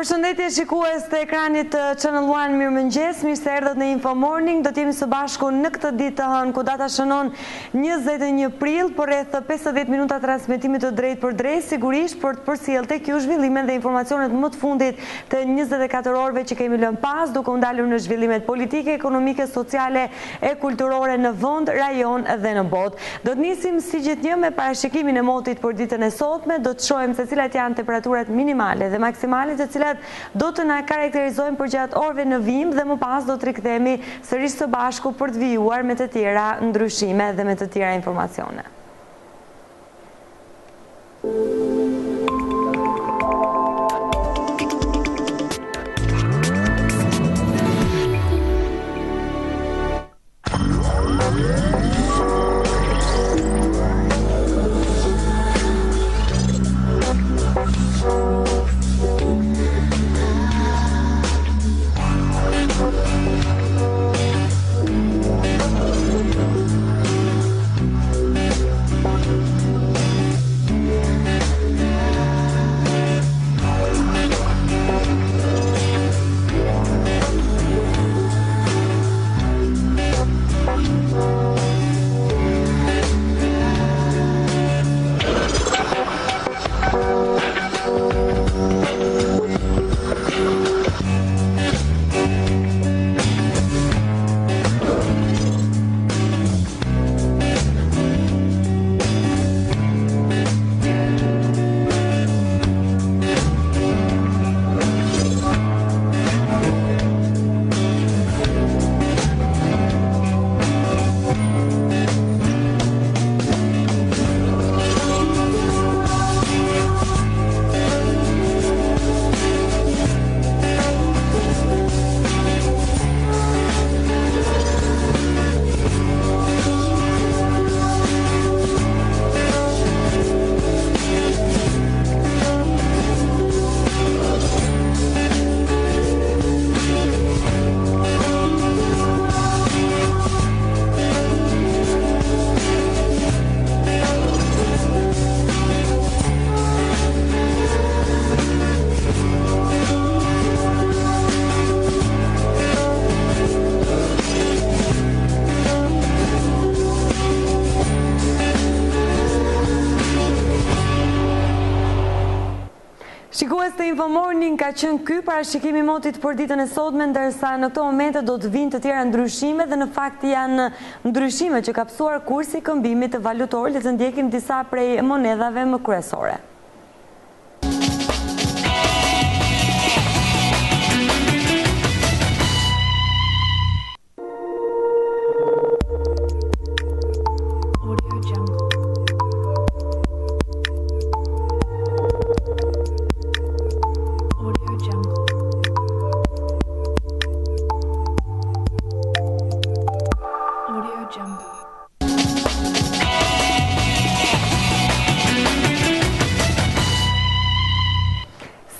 Përshëndetje shikues të ekranit Channel One, mirëmëngjes, mirë se erdhët në Info Morning. Do t'jemi së bashku në këtë ditë të hënë, ku data shënon 21 prill, për rreth 50 minuta transmetimit të drejt për drejt, sigurisht për të përcjellë tek ju zhvillimet dhe informacionet më të fundit të 24 orëve që kemi lënë pas, duke u ndalur në zhvillimet politike, ekonomike, sociale e kulturore në vend, rajon dhe në botë. Do të nisim si gjithnjë me parashikimin e motit për ditën e sotme. Do të shohim se cilat janë temperaturat minimale dhe maksimale të cilat do të na karakterizojnë për gjatë orëve në vim, dhe më pas do të rikthehemi sërish së bashku për të vijuar me të tjera ndryshime dhe me të tjera informacione. Shikues të Info Morning, ka qenë ky parashikimi i motit për ditën e sotme, ndërsa në këto momente do të vinë të tjera ndryshime, dhe në fakt janë ndryshime që ka psuar kursi i këmbimit valutor. Le të ndjekim disa prej monedhave më kryesore.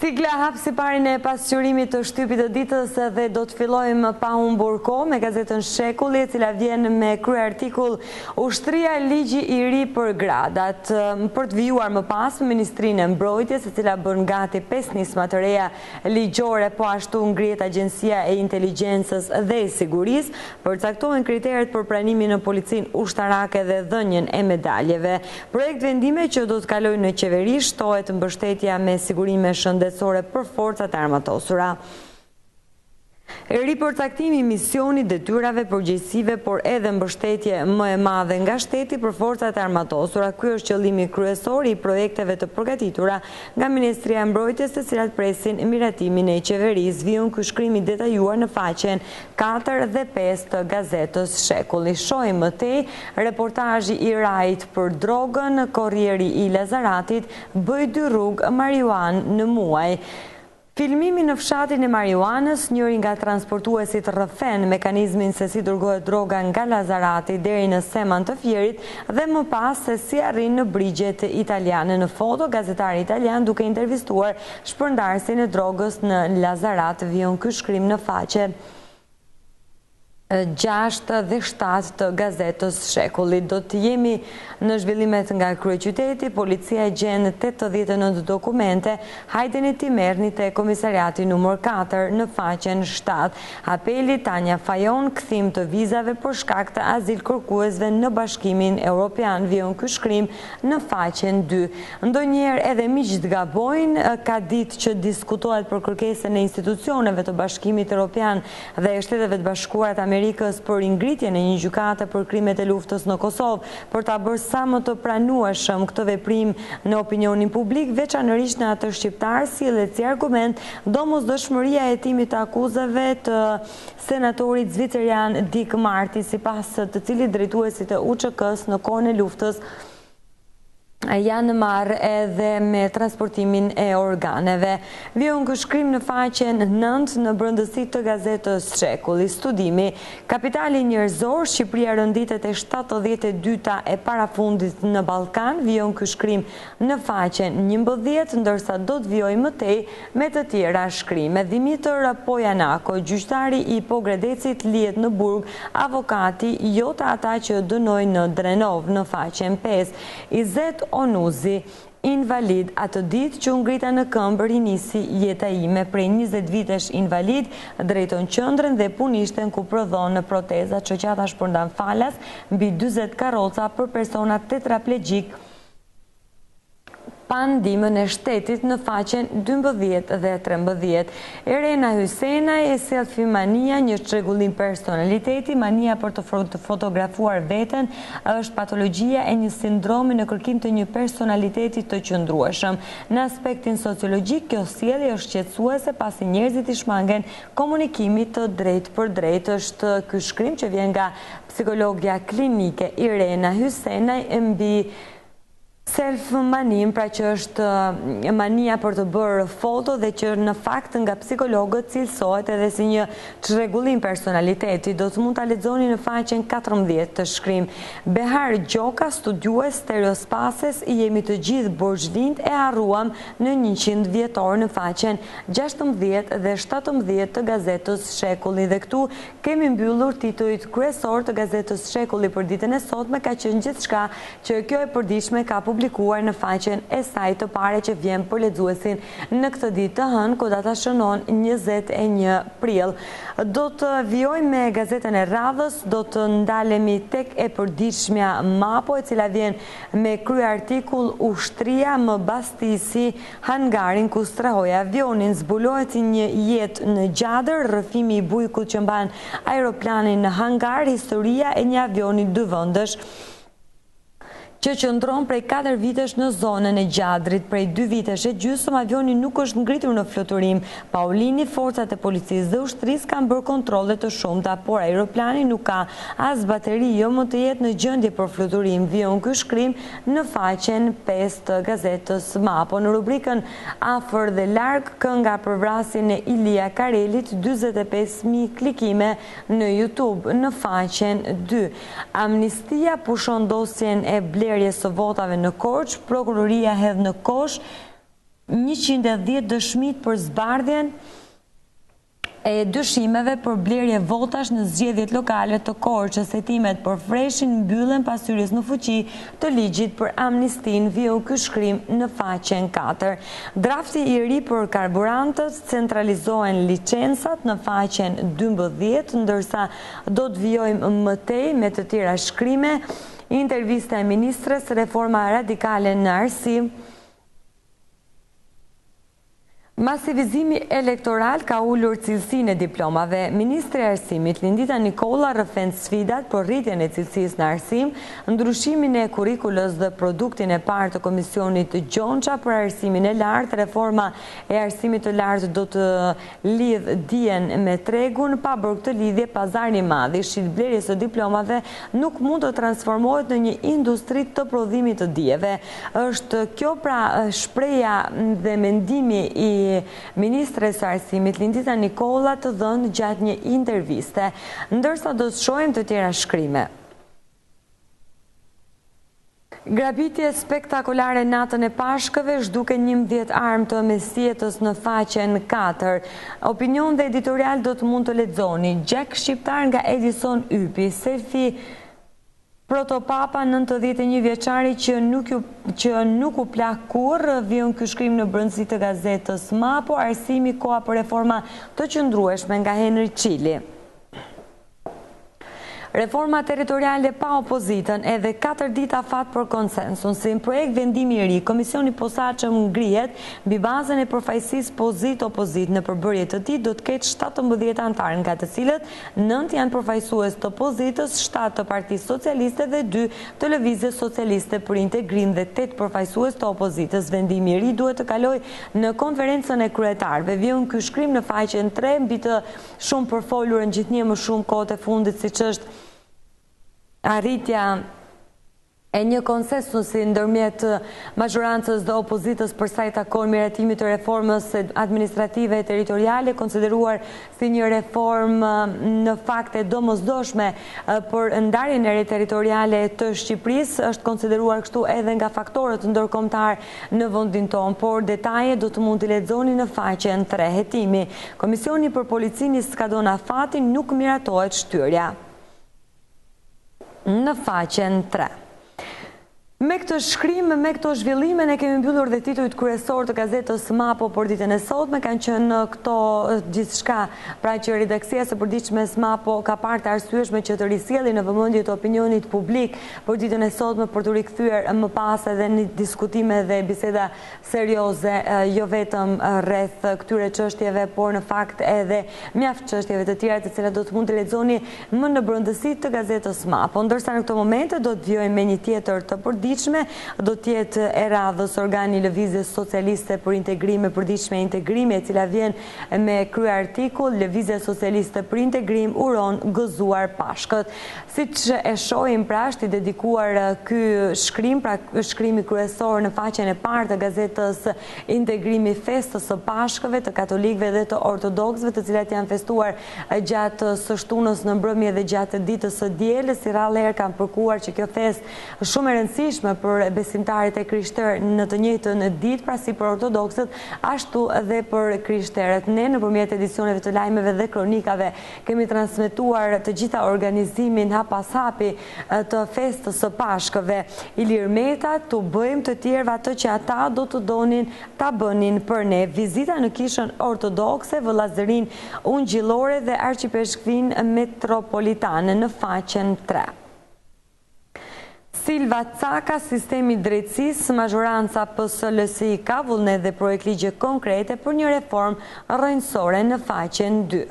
Sigla hap si parin e pasqyrimit të shtypit të ditës, dhe do të fillojmë pa humbur kohë me gazetën Shekulli, e cila vjen me krye artikull "Ushtria ligji i ri për gradat", për të vijuar më pas Ministrinë e Mbrojtjes, e cila bën gati 5 nisma të reja ligjore, po ashtu ngrihet Agjencia e Inteligjencës dhe e Sigurisë, përcaktohen kriteret për pranimin në policinë ushtarake dhe dhënien e medaljeve. Projekt vendime që do të kalojë në qeveri, shtohet mbështetja me sigurime shëndetësore për forcat e armatosura. Ripërcaktimi i misionit, detyrave, përgjegjësive, por edhe mbështetje më e madhe nga shteti për forcat e armatosura. Ky është qëllimi kryesor i projekteve të përgatitura nga Ministria e Mbrojtjes, të cilat presin miratimin e qeverisë. Vijon ky shkrim i detajuar në faqen 4 dhe 5 të gazetës Shekulli. Shohim më tej reportazhi i rajt për drogën, korrieri i Lazaratit bëj 2 rrugë marijuan në muaj. Filmimi në fshatin e marijuanës, njëri nga transportuesit rrëfen mekanizmin se si dërgohet droga nga Lazarati deri në Seman të Fierit, dhe më pas se si arrin në brigjet italiane. Në foto, gazetari italian duke intervistuar shpërndarësin e drogës në Lazarat. Vijon ky shkrim në faqe. 6 dhe 7 të gazetës Shekullit. Do të jemi në zhvillimet nga kryeqyteti, policia gjen 89 dokumente, hajdeni t'i merrni te komisariati numër 4 në faqen 7. Apeli Tanja Fajon, kthim të vizave për shkak të azil kërkuesve në Bashkimin Evropian, vijon ky shkrim në faqen 2. Ndonjëherë edhe miqt gabojnë, ka ditë që diskutohet për kërkesën e institucioneve të Bashkimit Evropian dhe Shteteve të Bashkuara të Amerikës për ngritjen e një gjykate për krimet e luftës në Kosovë, për ta bërë sa më të pranueshëm këtë veprim në opinionin publik, veçanërisht në atë shqiptar, sillet si argument domosdoshmëria e hetimit të akuzave të senatorit zvicerian Dick Marty, sipas të cilit drejtuesit e UÇK-s në kohën e luftës janë marrë edhe me transportimin e organeve. Vijon ky shkrim në faqen 9 në brendësi të gazetës Shekulli. Studimi: kapitali njerëzor, Shqipëria rënditet e 72-ta e parafundit në Ballkan. Vijon ky shkrim në faqen 11, ndërsa do të vijoj më tej me të tjera shkrime. Dimitër Pojanako, gjyqtari i Pogradecit, lihet në burg, avokati jo të ata që dënojnë në Drenov, në faqen 5. Izet Onuzi, invalid, atë ditë që ngrita në këmbë rinisi jeta ime, prej 20 vitesh invalid, drejton qendrën dhe punishten ku prodhon në proteza, çoqata shpërndan falas mbi 40 karroca për persona tetraplegjik pa ndihmën e shtetit në faqen 12 dhe 13. Erena Hysenaj e selfie mania, një çrregullim personaliteti. Mania për të fotografuar veten është patologjia e një sindromi në kërkim të një personaliteti të qëndrueshëm. Në aspektin sociologjik, kjo sjellje është shqetësuese pasi njerëzit i shmangen komunikimit të drejtë për drejtë. Është ky shkrim që vjen nga psikologja klinike Erena Hysenaj mbi self-manim, pra që është mania për të bërë foto dhe që në fakt nga psikologët cilësohet edhe si një çrregullim personaliteti. Do të mund ta lexoni në faqen 14 të shkrim. Behar Gjoka, studiues stereospases, i jemi të gjithë borxhlind e harruam në 100 vjetor, në faqen 16 dhe 17 të gazetës Shekulli. Dhe këtu kemi mbyllur titujt kryesor të gazetës Shekulli për ditën e sotme. Ka qenë gjithçka që kjo e përditshme ka publikuar në faqen e saj të pare që vjen për lexuesin në këtë ditë të hënë, ku data shënon 21 prill. Do të vijoj me gazetën e radhës, do të ndalemi tek e përditshmja Mapo, e cila vjen me kryeartikull Ushtria më bastisi hangarin ku strehoi avionin, zbulohet një jetë në Gjadër, rrëfimi i bujkut që mban aeroplanin në hangar, historia e një avioni dy vëndësh që qëndron prej 4 vitesh në zonën e Gjadrit. Prej 2 vitesh e gjysmë avioni nuk është ngritur në fluturim. Paulini, forcat e policisë dhe ushtrisë kanë bërë kontrolle të shumta, por aeroplani nuk ka as bateri, jo më të jetë në gjendje për fluturim. Vijon ky shkrim në faqen 5 të gazetës Mapo. Në rubrikën Afër dhe larg, kënga për vrasjen e Ilia Karelit, 45.000 klikime në YouTube, në faqen 2. Amnistia pushon dosjen e së votave në Korçë, prokuroria hedh në kosh 110 dëshmit për zbardhjen e dyshimeve për blerje votash në zgjedhjet lokale të Korçës. Hetimet për Freshin mbyllen pas hyrjes në fuqi të ligjit për amnistin. Vijon ky shkrim në faqen 4. Drafti i ri për karburantët, centralizohen licencat, në faqen 12, ndërsa do të vijojmë më tej me të tjera shkrime. Intervista e ministres, reforma radikale në arsim. Masivizimi elektoral ka ullur cilësinë e diplomave. Ministri i Arsimit Lindita Nikolla rrëfen sfidat për rritjen e cilësisë në arsim, ndryshimin e kurrikulës dhe produktin e parë të Komisionit Gjonça për arsimin e lartë. Reforma e arsimit të lartë do të lidh dijen me tregun, pa bërë këtë lidhje pazari i madh i shitblerjes së diplomave nuk mund të transformohet në një industri të prodhimit të dijeve. Është kjo pra shpreha dhe mendimi i ministres së arsimit Lindita Nikolla të dhënë gjatë një interviste, ndërsa do të shohim të tjera shkrime. Grabitje spektakolare natën e Pashkëve, zhduke 11 armë të mesjetës në faqen 4. Opinion dhe editorial do të mund të lexoni. Gjek shqiptar nga Edison Ypi, selfie protopapa 91 vjeçari që nuk u plak kurrë, vjen ky shkrim në brendësi të gazetës Mapo, arsimi koha për reforma të qëndrueshme nga Henry Çili. Reforma territoriale pa opozitën edhe 4 dita fat për konsensun. Si në projekt vendimi i ri, Komisioni Posaçëm ngrihet mbi bazën e përfaqësisë pozit-opozit. Në përbërje të tij do të ketë 17 anëtarë, nga të cilët 9 janë përfaqësues të opozitës, 7 të Partisë Socialiste dhe 2 të Lëvizjes Socialiste për Integrim dhe 8 përfaqësues të opozitës. Vendimi i ri duhet të kalojë në konferencën e kryetarëve. Vjen ky shkrim në faqen 3 mbi të shumë përfolurën gjithnjë më shumë kohët e fundit, siç është arritja e një konsensusi ndërmjet mazhorancës dhe opozitës për sa i takon miratimit të reformës administrative e territoriale, konsideruar si një reformë në fakt e domosdoshme për ndarjen e re territoriale të Shqipërisë, është konsideruar kështu edhe nga faktorët ndërkombëtar në vendin tonë, por detaje do të mund t'i lexoni në faqen 3. Hetimi. Komisioni për Policinë Skadon Afatin nuk miratohet shtyrja. Në faqen 3. Me këtë shkrim, me këto zhvillime, ne kemi mbyllur dhe titujt kryesor të gazetës Mapo për ditën e sotme. Kanë qenë këto gjithçka, pra që redaksia së përditshme Mapo ka parë të arsyeshme që të risjellë në vëmendje të opinionit publik për ditën e sotme për të rikthyer më pas edhe në diskutime dhe biseda serioze, jo vetëm rreth këtyre çështjeve, por në fakt edhe mjaft çështjeve të tjera të cilat do të mund të lexoni më në brendësi të gazetës Mapo. Ndërsa në këto momente do të vijojmë me një tjetër të përditshme, do tjetë e radhës organi Lëvizjes Socialiste për Integrim e përditshme Integrimi, e cila vjen me krye artikull Lëvizja Socialiste për Integrim uron gëzuar Pashkët. Siç e shohim, pra, është i dedikuar ky shkrim, pra shkrimi kryesor në faqen e parë të gazetës Integrimi festës së Pashkëve të katolikëve dhe të ortodoksëve, të cilat janë festuar gjatë së shtunës në mbrëmje dhe gjatë ditës së dielës. Si rrallëherë kanë përkuar që kjo festë shumë e rëndësishme për besimtarit e krishterë në të njëjtën ditë, pra si për ortodoksët, ashtu edhe për krishterët. Ne nëpërmjet edicioneve të lajmeve dhe kronikave kemi transmetuar të gjitha organizimin hap pas hapi të festës së Pashkëve. Ilir Meta, tu bëjmë të tjerëve atë që ata do të donin ta bënin për ne. Vizita në kishën ortodokse, vëllazërin ungjillore dhe arqipeshkvin metropolitane në faqen 3. Silva Caka, sistemi drejtësisë, mazhoranca PSLSI ka vullnet dhe projekt ligje konkrete për një reformë rrënjësore në faqen 2.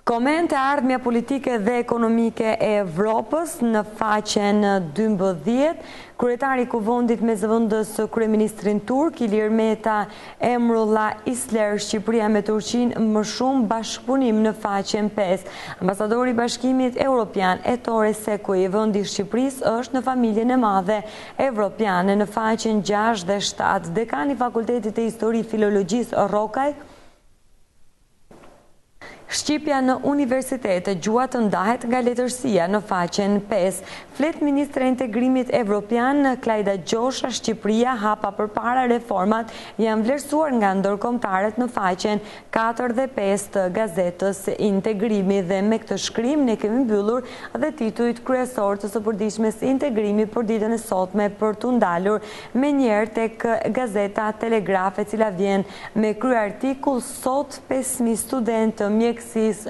Komente ardhmja politike dhe ekonomike e Evropës në faqen 12. Kryetari i Kuvendit me zëvendës kryeministrin turk Ilir Meta, Emrullah Isler, Shqipëria me Turqinë më shumë bashkëpunim në faqen 5. Ambasadori i Bashkimit Evropian Ettore Sekui, vendi i Shqipërisë është në familjen e madhe evropiane në faqen 6 dhe 7. Dekani i Fakultetit të Histori Filologjisë Rokaj, Shqipja në universitete, gjua të ndahet nga letërsia në faqen 5. Flet Ministre e Integrimit Evropian Klajda Gjosha, Shqipëria hapa përpara, reformat janë vlerësuar nga ndërkombëtarët në faqen 4 dhe 5 të gazetës Integrimi. Dhe me këtë shkrim ne kemi mbyllur dhe titujt kryesor të së përditshmes Integrimi për ditën e sotme, për t'u ndalur me njerë tek gazeta Telegraf, e cila vjen me krye artikull sot 5.000 studentë mjekësisë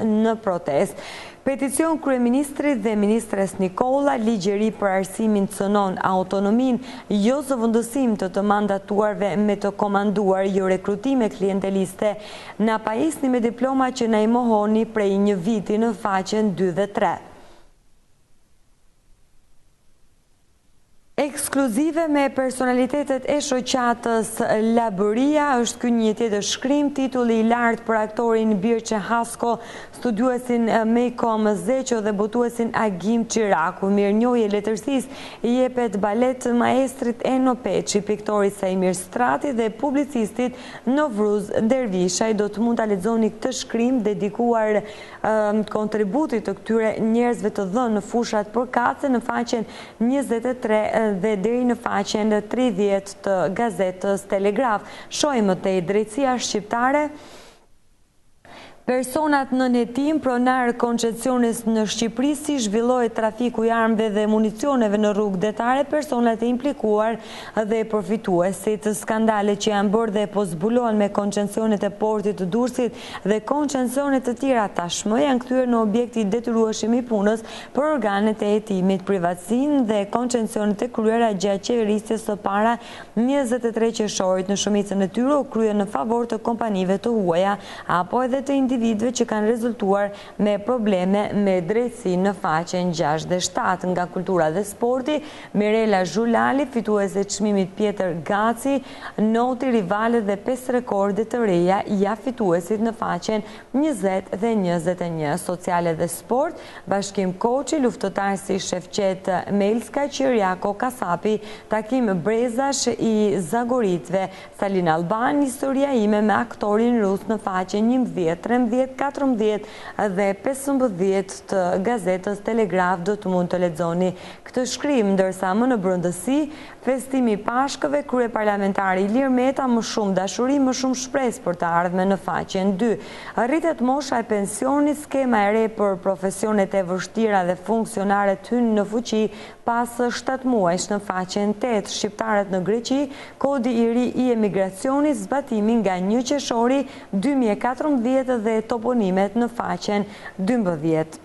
në protest. Peticion kryeministrit dhe ministres Nikola, ligjeri për arsimin cënon autonomin, jo zëvendësim të mandatuarve me të komanduar, jo rekrutime klienteliste. Na pajisni me diploma që na i mohoni prej një viti në faqen 2 dhe 3. Ekskluzive me personalitetet e shoqatës Labëria është ky një tjetër shkrim, titulli I lartë për aktorin Birçe Hasko, studiuesin Mejko Mëzeqo dhe botuesin Agim Çiraku. Mirënjohje letërsisë I jepet balet maestrit Eno Peçi, piktorit Sajmir Strati dhe publicistit Novruz Dervish. Ai do të mund ta lexoni këtë shkrim dedikuar kontributit të këtyre njerëzve të dhënë në fushat përkatëse në faqen 23 dhe deri në faqen 30 të gazetës Telegraf. Shohim më tej, drejtësia shqiptare. Personat në hetim pronar koncesionis në Shqipëri, si zhvillohet trafiku I armëve dhe municioneve në rrugë detare, personat e implikuar dhe përfituesit. Skandalet që janë bërë dhe po zbulohen me koncesionet e portit të Durrësit dhe koncesionet të tjera tashmë janë kthyer në objekti detyrueshëm I punës për organet e hetimit, privatësinë dhe koncesionet e kryera gjatë qeverisjes së para 23 qershorit. Në shumicën e tyre u kryen në favor të kompanive të huaja apo edhe të individëve që kanë rezultuar me probleme me drejtësi në faqen 6 dhe 7. Nga kultura dhe sporti, Mirela Zhulali, fituese e çmimit Pjetër Gaci, noti rivale dhe 5 rekorde të reja, ja fituesit në faqen 20 dhe 21. Sociale dhe sport, Bashkim Koçi, luftëtar si Shefqet Melska, Qiriako Kasapi, takim brezash I zagoritve, Salin Alban, historia ime me aktorin rus në faqen 11, 14 dhe 15 të gazetës Telegraf do të mund të lexoni këtë shkrim, ndërsa më në brëndësi, festimi I Pashkëve, kryeparlamentari Ilir Meta, më shumë dashuri, më shumë shpresë për të ardhmen në faqen 2. Rritet mosha e pensionit, skema e re për profesionet e vështira dhe funksionaret hynë në fuqi pas 7 muajsh në faqen 8. Shqiptarët në Greqi, kodi I ri I emigracionit, zbatimi nga 1 qershori 2014 dhe toponimet në faqen 12.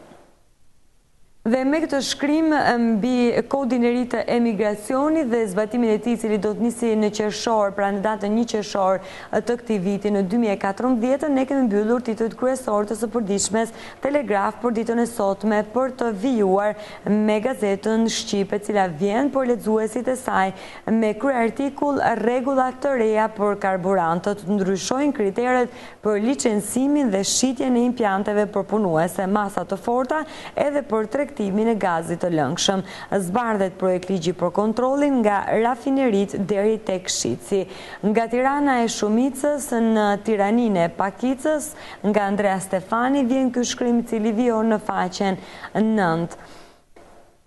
Dhe me këtë shkrim mbi kodin e ri të emigracionit dhe zbatimin e tij I cili do të nisi në qershor, pra në datën 1 qershor të këtij viti në 2014, ne kemi mbyllur titujt kryesor të së përditshmes Telegraf për ditën e sotme për të vijuar me gazetën Shqip, e cila vjen për lexuesit e saj me kryeartikull rregulla të reja për karburantët, ndryshojnë kriteret për licencimin dhe shitjen e impianteve për punuese, masa të forta edhe për tregtimin e gazit të lëngshëm. Zbardhet projekt ligji për kontrollin nga rafinerit deri tek shitsi. Nga Tirana e Shumicës në Tiraninë e Pakicës, nga Andrea Stefani vjen ky shkrim I cili vijon në faqen 9.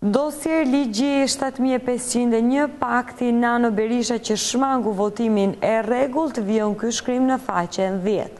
Dosjer ligji 7501, pakti Nano Berisha që shmangu votimin e rregullt, vijon ky shkrim në faqen 10.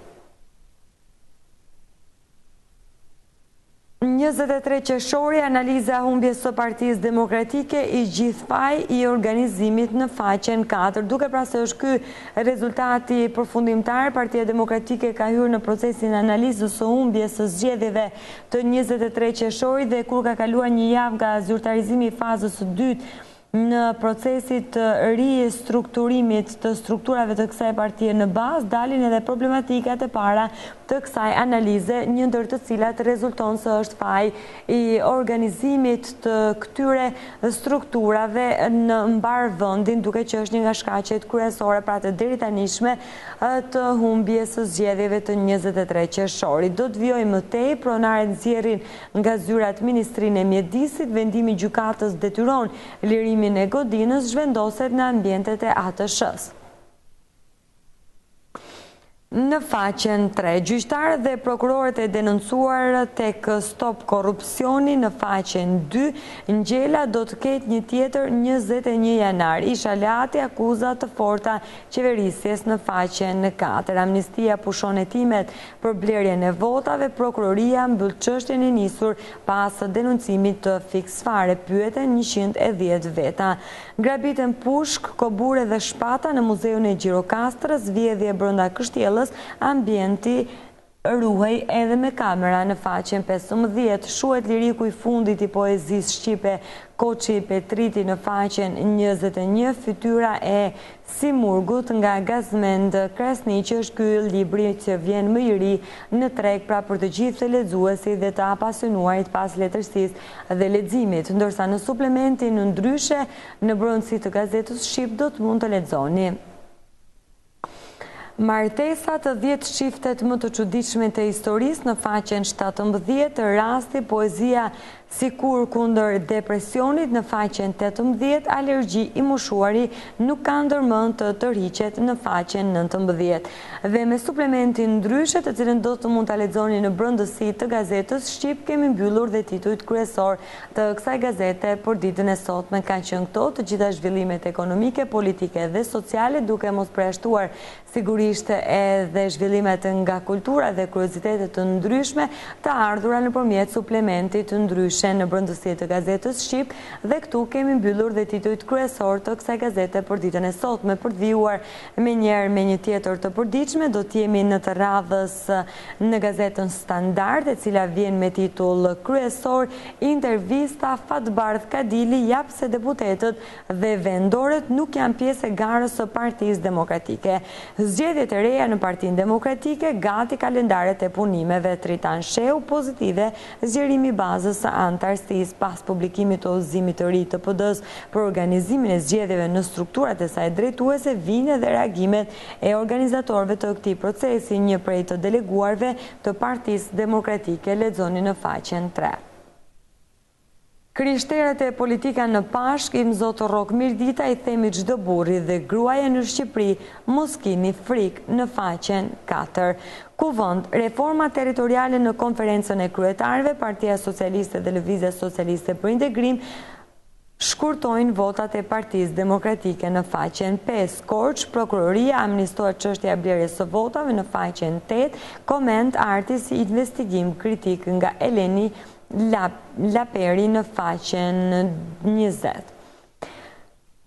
23 qershori, analiza humbjes së Partisë Demokratike I gjithë faj I organizimit në faqen 4. Duke pra se është ky rezultati përfundimtar, Partia Demokratike ka hyrë në procesin e analizës së humbjes së zgjedhjeve të 23 qershorit dhe kur ka kaluar një javë nga zyrtarizimi I fazës së dytë në procesit të ristrukturimit të strukturave të kësaj partie në bazë, dalin edhe problematikat e para të kësaj analize, një ndër të cilat rezulton se është faj I organizimit të këtyre strukturave në mbar vendin, duke që është një nga shkaqet kryesore pra të deri tanishme të humbjes së zgjedhjeve të 23 qershorit. Do të vijojmë më tej, pronarët nxjerrin nga zyrat Ministrinë e Mjedisit, vendimi I gjykatës detyron lirimin e godinës zhvendoset në ambientet e ATSH-s. Në faqen 3, gjyqtarët dhe prokurorët e denoncuar tek Stop Korrupsioni në faqen 2, Ngjela do të ketë një tjetër 21 janar. Isha Leati akuza të forta qeverisjes në faqen 4. Amnistia pushon hetimet për blerjen e votave, prokuroria mbyll çështjen e nisur pas denoncimit të fiksfare, pyeten 110 veta. Grabitën pushk, kobure dhe shpata në muzeun e Gjirokastrës, vjedhje brenda kështjellës, ambienti ruhej edhe me kamera në faqen 15. Shuhet liriku i fundit i poezisë shqipe Koçi Petriti në faqen 21, fytyra e Simurgut nga Gazmend Krasniqi është ky libri që vjen më i ri në treg pra për të gjithë lexuesit dhe të apasionuarit pas letërsisë dhe leximit, ndërsa në suplementin ndryshe në brendësi të Gazetës Shqip do të mund të lexoni martesat 10 shiftet më të çuditshme të historisë në faqen 17, rasti poezia si kur kundër depresionit në faqen 18, alergji i mushuari nuk ka ndërmend të tërhiqet në faqen 19. Dhe me suplementin ndryshe të cilën do të mund ta lexoni në brendësi të Gazetës Shqip, kemi mbyllur dhe titujt kryesor të kësaj gazete për ditën e sotme. Kanë qenë këto të gjitha zhvillimet ekonomike, politike dhe sociale, duke mos përjashtuar sigurisht edhe zhvillimet nga kultura dhe kuriozitetet të ndryshme të ardhura nëpërmjet suplementit të ndryshme në brendësi të Gazetës Shqip, dhe këtu kemi mbyllur dhe titujt kryesor të kësaj gazete për ditën e sotme. Për të vijuar menjëherë me një tjetër të përditshme, do të jemi në të radhës në Gazetën Standard, e cila vjen me titull kryesor intervista Fatbardh Kadili jap se deputetët dhe vendorët nuk janë pjesë e garës së Partisë Demokratike. Zgjedhjet e reja në Partinë Demokratike, gati kalendaret e punimeve. Tritan Sheu pozitive, zgjerimi bazës së antarësisë pas publikimit të udhëzimit të ri të PD-s për organizimin e zgjedhjeve në strukturat e saj drejtuese, vijnë edhe reagimet e organizatorëve të këtij procesi. Një prej të deleguarve të Partisë Demokratike lexoni në faqen 3. Krishterët e politika në Pashk, im zotë Rok Mirdita, i themi çdo burri dhe gruaja në Shqipëri mos keni frikë në faqen 4. Kuvend, reforma territoriale në konferencën e kryetarëve, Partia Socialiste dhe Lëvizja Socialiste për Integrim shkurtojnë votat e Partisë Demokratike në faqen 5. Korç, prokuroria amnistohet çështja e blerjes së votave në faqen 8. Koment arti si investigim kritik nga Eleni Laperi në faqen 20.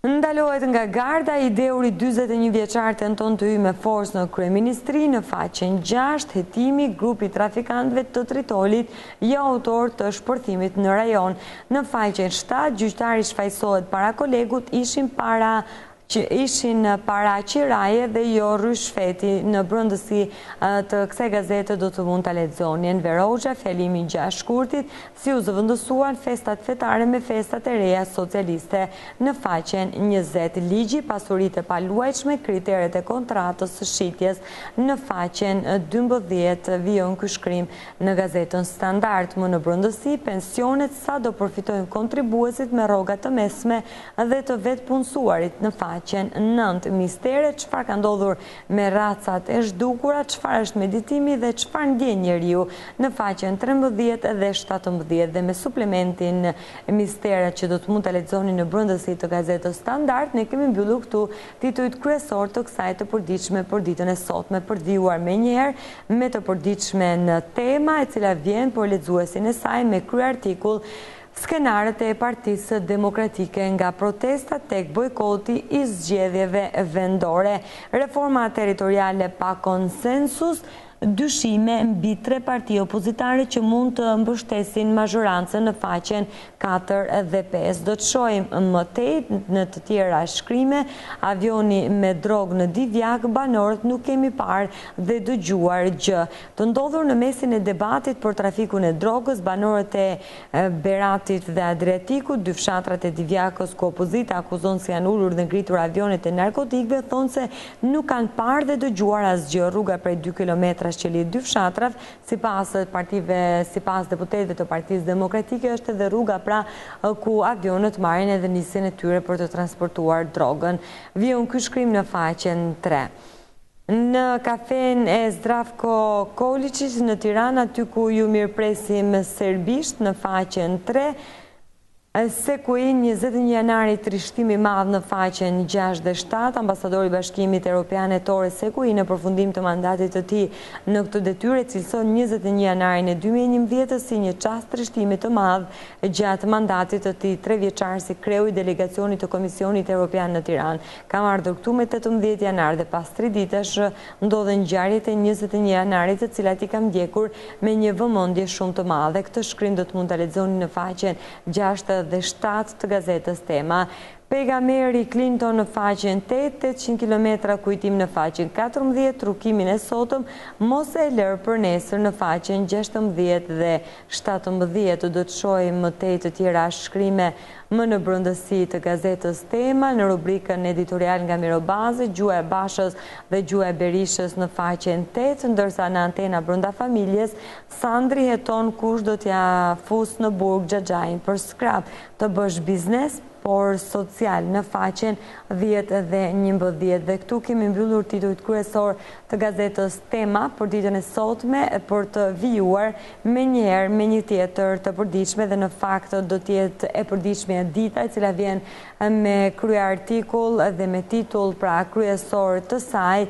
Ndalohet nga garda i deuri 41 vjeçar tenton të hyjë me forcë në kryeministri në faqen 6. Hetimi grupi trafikantëve të Tritolit jo autor të shpërthimit në rajon. Në faqen 7 gjyqtari shfaqsohet para kolegut, ishin para qiraje dhe jo rryshfeti. Në brendësi të kësaj gazete do të mund ta lexoni Enver Hoxha, fjalimi i 6 shkurtit, si u zëvendësuan festat fetare me festat e reja socialiste në faqen 20. Ligji, pasuritë e paluajtshme, kriteret e kontratës së shitjes në faqen 12. Vijon ky shkrim në Gazetën Standard. Më në brendësi, pensionet, sa do përfitojnë kontribuesit me rroga të mesme dhe të vetpunësuarit në faqen 9. Mistere, çfarë ka ndodhur me racat e zhdukura, çfarë është meditimi dhe çfarë ndjen njeriu në faqen 13 dhe 17. Dhe me suplementin mistere që do të mund ta lexoni në brendësi të Gazetës Standard, ne kemi mbyllur këtu titujt kryesor të kësaj të përditshme për ditën e sotme. Për të vijuar menjëherë me të përditshme në tema, e cila vjen për lexuesin e saj me kryartikull skenarët e Partisë Demokratike nga protesta tek bojkoti i zgjedhjeve vendore. Reforma territoriale pa konsensus, dyshime mbi 3 parti opozitare që mund të mbështesin mazhorancën në faqen 4 dhe 5. Do të shohim më tej në të tjera shkrime, avioni me drogë në Divjak, banorët nuk kemi parë dhe dëgjuar gjë. Të ndodhur në mesin e debatit për trafikun e drogës, banorët e Beratit dhe Adriatikut, dy fshatrat e Divjakës ku opozita akuzon se janë ulur dhe ngritur avionet e narkotikëve, thonë se nuk kanë parë dhe dëgjuar asgjë. Rruga prej 2 kilometra që lidh dy fshatrav, sipas deputetëve të Partisë Demokratike, është edhe rruga pra ku avionët marrin edhe nisjen e tyre për të transportuar drogën. Vijon ky shkrim në faqen 3. Në kafen e Zdravko Koliçit në Tiranë, aty ku ju mirëpresim serbisht në faqen 3, Sekui 21 janari trishtimi madh në faqen 6 dhe 7, ambasadori i Bashkimit Evropian Ettore Sekui në përfundim të mandatit të tij në këtë detyrë cilëson 21 janarin e 2011 si një çast trishtimi të madh gjatë mandatit të tij 3 vjeçar si kreu i delegacionit të Komisionit Evropian në Tiranë. Kam ardhur këtu me 18 janar dhe pas 3 ditësh ndodhen ngjarjet e 21 janarit, të cilat i kam ndjekur me një vëmendje shumë të madhe. Këtë shkrim do të mund ta lexoni në faqen 6 dhe 7 të gazetës Tema. Pejgamberi Clinton në faqen 8, 800 km kujtim në faqen 14, trukimin e sotëm mos e lër për nesër në faqen 16 dhe 17. Do të shohim më tej të tjera shkrime më në brendësi të gazetës Tema, në rubrikën editorial nga Mirobazi, Gjua e Bashës dhe Gjua e Berishës në faqen 8, ndërsa në Antena brenda familjes, Sandri heton kush do t'ja fus në burg Xhaxhain për skrap, të bësh biznes por social në faqen 10 dhe 11. Dhe këtu kemi mbyllur titujt kryesor të gazetës Tema për ditën e sotme, për të vijuar menjëherë me një tjetër të përditshme, dhe në fakt do të jetë e përditshme e dita, e cila vjen me krye artikull dhe me titull pra kryesor të saj.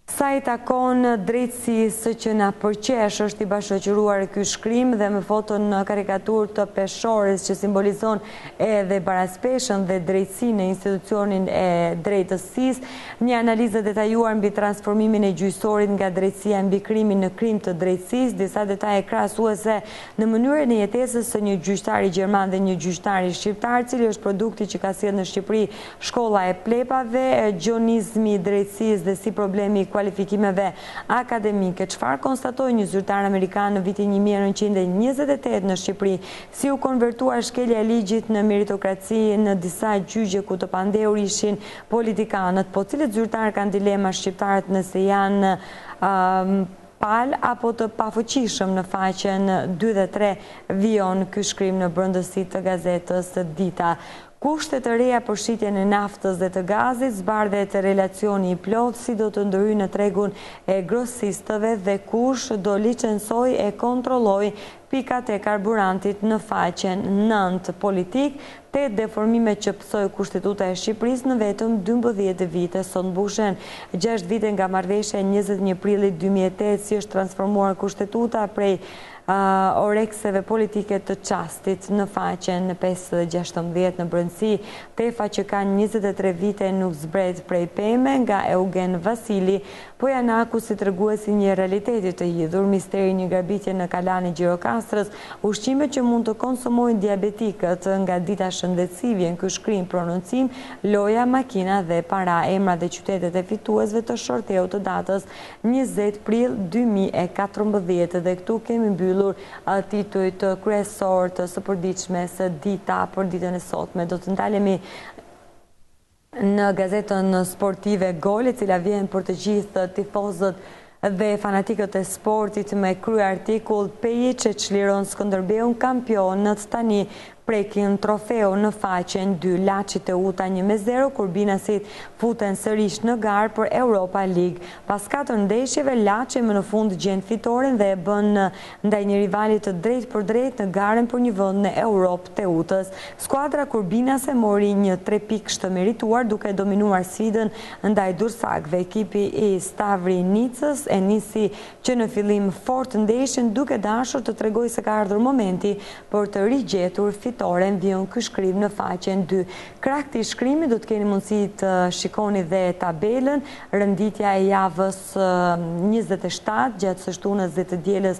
Sa i takon drejtësisë që na përqesh, është i bashkëqyruar ky shkrim dhe me foton në karikatur të peshores që simbolizon edhe baraspeshën dhe drejtësinë në institucionin e drejtësisë, një analizë detajuar mbi transformimin e gjyqësorit nga drejtësia mbi krimin në krim të drejtësisë, disa detaje krahasuese në mënyrën e jetesës së një gjyqtari gjerman dhe një gjyqtari shqiptar, cili është produkti që ka sjellë në Shqipëri shkolla e plepave, gjonizmi i drejtësisë dhe si problemi kualifikimeve akademike. Çfarë konstatoi një zyrtar amerikan në vitin 1928 në Shqipëri? Si u konvertua shkelja e ligjit në meritokraci në disa gjyqe ku të pandehur ishin politikanët? Po cilët zyrtar kanë dilema shqiptarët nëse janë pal apo të pafuqishëm? Në faqen 2 dhe 3 vijon ky shkrim në brendësi të gazetës Dita. Kushtet të reja për shitjen e naftës dhe të gazit, zbardhet relacioni i plot, si do të ndërhyjë në tregun e grosistëve dhe kush do licencoj e kontrolloj pikat e karburantit në faqen 9. Politik, 8 deformime që pësoj Kushtetuta e Shqipërisë në vetëm 12 vite. Sot mbushen 6 vite nga marrëveshja 21 prillit 2008, si është transformuar Kushtetuta prej orekseve politike të çastit. Në faqen 5 dhe 16 në brendësi, Tefa që ka 23 vite nuk zbret prej peme, nga Eugen Vasili, po Janaku si treguesi një realiteti të hidhur, misteri një garbitje në Kalani Gjirokastrës, ushqime që mund të konsumojnë diabetikët, nga Dita Shëndetësi vjen ky shkrim prononcim, loja, makina dhe para, emra dhe qytetet e fituesve të shorteut të datës 20 prill 2014. Dhe këtu kemi mbyllur titujt kryesor të së përditshme së Dita për ditën e sotme. Do të ndalemi në gazetën sportive Gol, e cila vjen për të gjithë tifozët dhe fanatikët e sportit me krye artikull Peji që çliron Skënderbeun kampionët tani prekin trofeu në faqen 2. Laçi Teuta 1-0, kur binasit futen sërish në garë për Europa League. Pas 4 ndeshjeve, Laçi më në fund gjen fitoren dhe e bën ndaj një rivalit të drejt për drejt në garen për një vend në Europë Teutës. Skuadra kurbinase mori një 3 pikë të merituar duke dominuar sfidën ndaj dursakëve. Ekipi i Stavrinicës e nisi që në fillim fort ndeshjen duke dashur të tregojë se ka ardhur momenti për të rigjetur fitoren. Vjen ky shkrim në faqen 2. Krah këtij shkrimi do të keni mundësi të shikoni dhe tabelën, rënditja e javës 27 gjatë së shtunës dhe të dielës,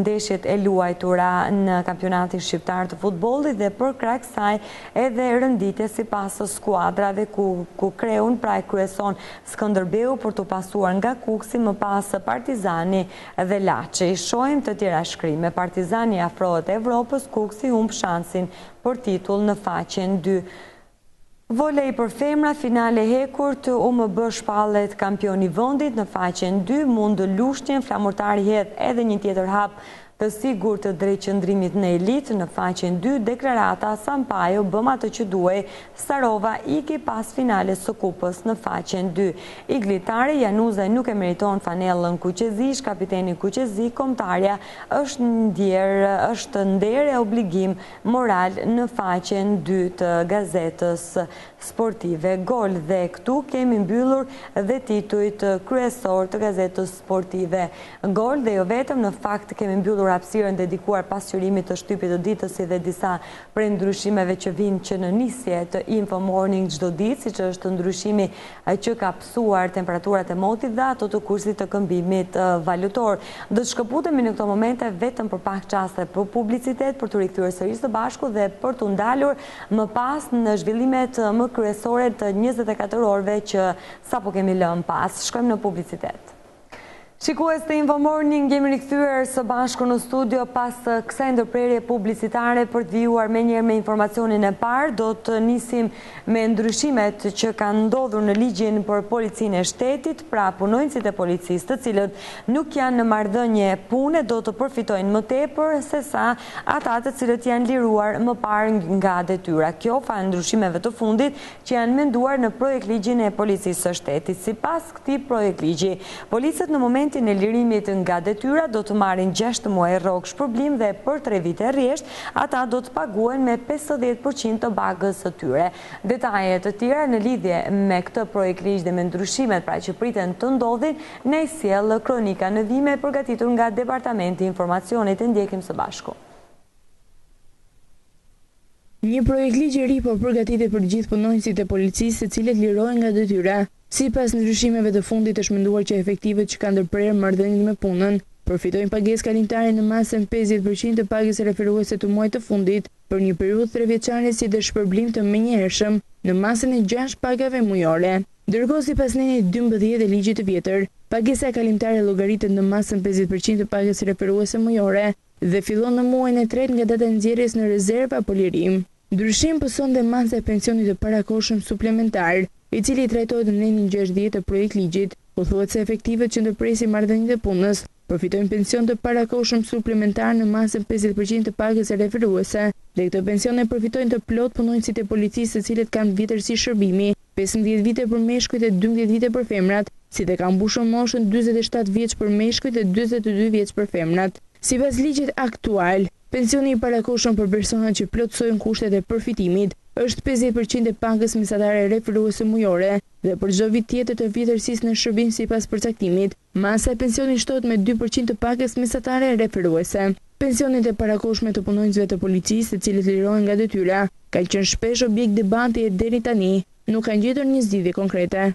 ndeshjet e luajtura në kampionatin shqiptar të futbollit, dhe për krah kësaj edhe rënditja sipas skuadrave ku Kreun pra e kryeson Skënderbeu për të pasuar nga Kuksi, më pas Partizani dhe Laçi. Shohim të tjera shkrime. Partizani afrohet Evropës, Kuksi humb shansin për titull në faqen 2. Volej për femra, finale hekurt, UMB shpallet kampioni vendit në faqen 2, mund lushtjen, flamurtari hedh edhe një tjetër hap të sigurt të drejt qëndrimit në elit. Në faqen 2, deklarata Sampaio bëm atë që duhej, Starova iki pas finales së kupës. Në faqen 2, iglitare Januzaj nuk e meriton fanellën Kuqezish, kapiteni Kuqezi, kombëtarja është nder e obligim moral. Në faqen 2 të gazetës sportive Gol, dhe këtu kemi mbyllur dhe titujt kryesor të gazetës sportive Gol, dhe jo vetëm, në fakt kemi mbyllur hapësirën dedikuar pasqyrimit të shtypit të ditës, si dhe disa prej ndryshimeve që vinë që në nisje të Info Morning çdo ditë, siç është ndryshimi që ka psuar temperaturat e motit dhe ato të kursit të këmbimit valutor. Do të shkëputemi në këto momente vetëm për pak çaste për publicitet, për të rikthyer sërish së bashku dhe për të ndalur më pas në zhvillimet më kryesore të 24 orëve që sapo kemi lënë pas. Shkojmë në publicitet. Shikues të Info Morning, jemi rikthyer së bashku në studio pas kësaj ndërprerje publicitare për të vijuar menjëherë me informacionin e parë. Do të nisim me ndryshimet që kanë ndodhur në ligjin për policinë e shtetit, pra punonjësit e policisë të cilët nuk janë në marrëdhënie pune do të përfitojnë më tepër se sa ata të cilët janë liruar më parë nga detyra. Kjo fa ndryshimeve të fundit që janë menduar në projekt ligjin e policisë së shtetit. Sipas këtij projekt ligji, policët në momentin e lirimit nga detyra do të marrin 6 muaj rrogë shpërblim dhe për 3 vite rresht ata do të paguhen me 50% të bagës së tyre. Detaje të tjera në lidhje me këtë projekt ligj dhe me ndryshimet pra që priten të ndodhin, ne sjell kronika në vime përgatitur nga Departamenti i Informacionit. E ndjekim së bashku. Një projekt ligj i ri po përgatitet për gjithë punonjësit e policisë të cilët lirohen nga detyra. Sipas ndryshimeve të fundit është menduar që efektivët që kanë ndërprerë marrëdhënie me punën përfitojnë pagesë kalimtare në masën 50% të pagës referuese të muajit të fundit për një periudhë 3 vjeçare si dhe shpërblim të menjëhershëm në masën e 6 pagave mujore. Ndërkohë sipas nenit 12 e ligjit të vjetër, pagesa kalimtare llogaritet në masën 50% të pagës referuese mujore dhe fillon në muajin e tretë nga data e nxjerrjes në rezervë apo lirim. Ndryshim pëson dhe masa e pensionit të parakohshëm suplementar, i cili trajtohet në nenin 60 të projekt ligjit, ku thuhet se efektivët që ndërpresin marrëdhëniet e punës përfitojnë pension të parakohshëm suplementar në masën 50% të pagës referuese, dhe këtë pension e përfitojnë të plot punonjësit e policisë të cilët kanë vjetërsi shërbimi, 15 vite për meshkujt e 12 vite për femrat, si dhe kanë mbushur moshën 47 vjeç për meshkujt e 42 vjeç për femrat. Sipas ligjit aktual, pensioni i parakohshëm për personat që plotësojnë kushtet e përfitimit është 50% e pagës mesatare referuese mujore dhe për çdo vit tjetër të vjetërsisë në shërbim sipas përcaktimit, masa e pensionit shtohet me 2% të pagës mesatare referuese. Pensionet e parakohshme të punonjësve të policisë të cilët lirohen nga detyra kanë qenë shpesh objekt debati e deri tani nuk kanë gjetur një zgjidhje konkrete.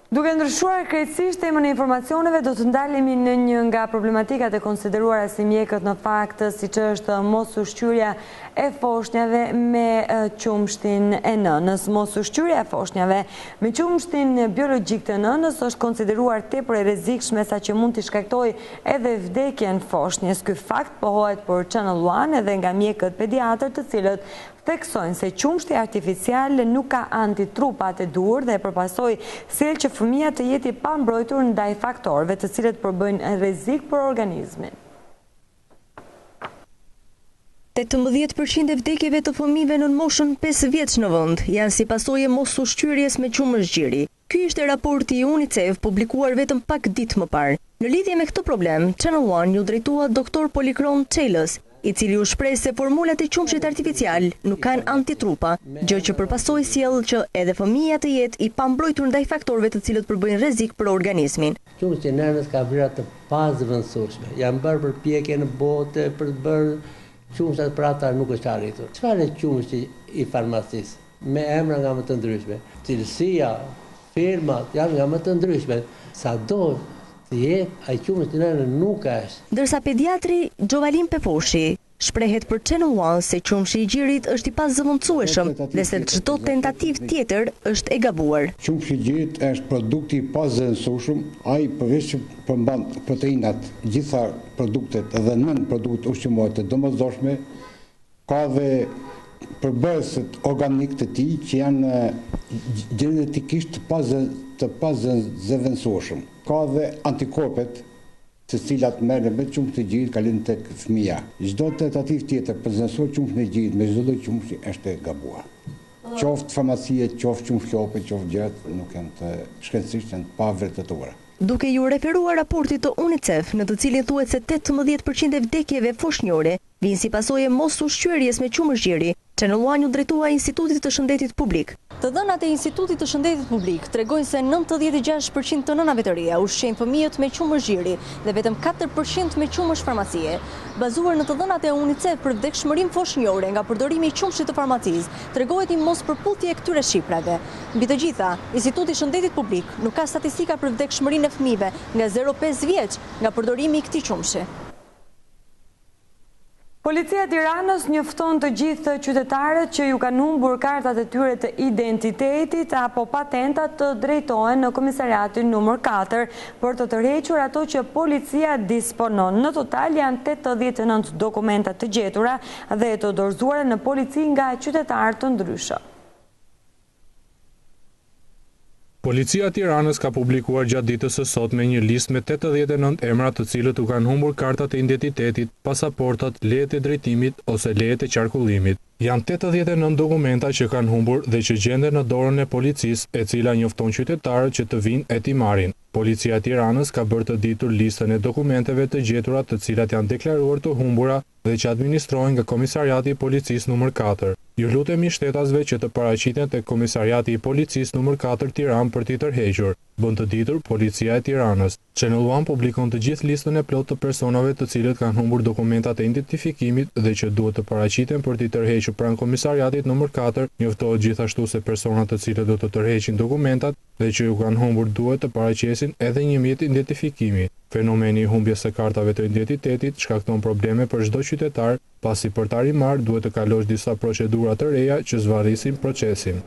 Duke ndryshuar krejtësisht temën e informacioneve, do të ndalemi në një nga problematikat e konsideruara si mjekët në fakt, siç është mos ushqyrja e foshnjave me qumshtin e nënës. Mos ushqyrja e foshnjave me qumshtin biologjik të nënës është konsideruar tepër e rrezikshme saqë mund të shkaktojë edhe vdekjen foshnjës. Ky fakt pohohet për Channel One edhe nga mjekët pediatër, të cilët theksojnë se qumshti artificial nuk ka antitrupat e duhur dhe përpasoj sjell që fëmia të jetë i pambrojtur ndaj faktorëve të cilët përbëjnë rrezik për organizmin. 18% e vdekjeve të fëmijëve në moshën 5 vjeç në vend janë si pasojë mos ushqyerjes me qumëshgjiri. Ky ishte raporti i UNICEF publikuar vetëm pak ditë më parë. Në lidhje me këtë problem, Channel One ju drejtua Dr. Polikron Çelës, i cili u shpreh se formulat e qumshit artificial nuk kanë antitrupa, gjë që përpasoj sjell që edhe fëmia të jetë i pambrojtur ndaj faktorëve të cilët përbëjnë rrezik për organizmin. Qumshti i nënës ka vlera të pazëvendësueshme. Janë bërë përpjekje në botë për të bërë qumshtat për ata nuk është arritur. Çfarë është qumshti i farmacisë? Me emra nga më të ndryshme. Cilësia, firmat janë nga më të ndryshme. Sado të jetë ai qumshti i nënës nuk është. Ndërsa pediatri Gjovalin Peposhi shprehet për Channel One se qumshi i gjirit është i pazëvendësueshëm dhe se çdo tentativë tjetër është e gabuar. Qumshi i gjirit është produkti i pazëvendësueshëm, ai përveç që përmban proteinat, gjitha produktet dhe nën produktet ushqimore të domosdoshme, ka dhe përbërësit organik të tij që janë genetikisht të pazëvendësueshëm. Ka dhe antikorpet se cilat merren me qumsh të gjit kalin tek fëmia. Çdo tentativë tjetër për zënësor qumshin e gjit me çdo lloj qumshi është e gabuar. Qoftë farmacie, qoftë qumsh lope, qoftë gjërat nuk janë të shkencësisht, janë të pavërtetuara. Duke ju referuar raportit të UNICEF, në të cilin thuhet se 18% e vdekjeve foshnjore vijnë si pasojë mos ushqyerjes me qumëshgjiri, Channel One ju drejtua Institutit të Shëndetit Publik. Të dhënat e Institutit të Shëndetit Publik tregojnë se 96% të nënave të reja ushqejnë fëmijët me qumëshgjiri dhe vetëm 4% me qumësh farmacie. Bazuar në të dhënat e UNICEF për vdekshmërinë foshnjore nga përdorimi i qumshit të farmacisë, tregohet një mospërputhje e këtyre shifrave. Mbi të gjitha, Instituti i Shëndetit Publik nuk ka statistika për vdekshmërinë e fëmijëve nga 0-5 vjeç nga përdorimi i këtij qumshi. Policia e Tiranës njofton të gjithë qytetarët që ju kanë humbur kartat e tyre të identitetit apo patentat të drejtohen në komisariatin numër 4 për të tërhequr ato që policia disponon. Në total janë 89 dokumenta të gjetura dhe të dorëzuara në polici nga qytetarë të ndryshëm. Policia e Tiranës ka publikuar gjatë ditës së sotme një listë me 89 emra të cilët u kanë humbur kartat e identitetit, pasaportat, lejet e drejtimit ose lejet e qarkullimit. Janë 89 dokumenta që kanë humbur dhe që gjenden në dorën e policisë, e cila njofton qytetarët që të vinë e t'i marrin. Policia e Tiranës ka bërë të ditur listën e dokumenteve të gjetura të cilat janë deklaruar të humbura dhe që administrohen nga Komisariati i Policisë numër 4. Ju lutemi shtetasve që të paraqiten tek Komisariati i Policisë numër 4 Tiranë për t'i tërhequr. Bën të ditur Policia e Tiranës. Channel One publikon të gjithë listën e plotë të personave të cilët kanë humbur dokumentat e identifikimit dhe që duhet të paraqiten për t'i tërhequr pranë Komisariatit numër 4. Njoftohet gjithashtu se personat të cilët do të tërheqin dokumentat dhe që ju kanë humbur duhet të paraqesin edhe një mjet identifikimi. Fenomeni i humbjes së kartave të identitetit shkakton probleme për çdo qytetar, pasi për ta rimarrë duhet të kalosh disa procedura të reja që zvarrisin procesin.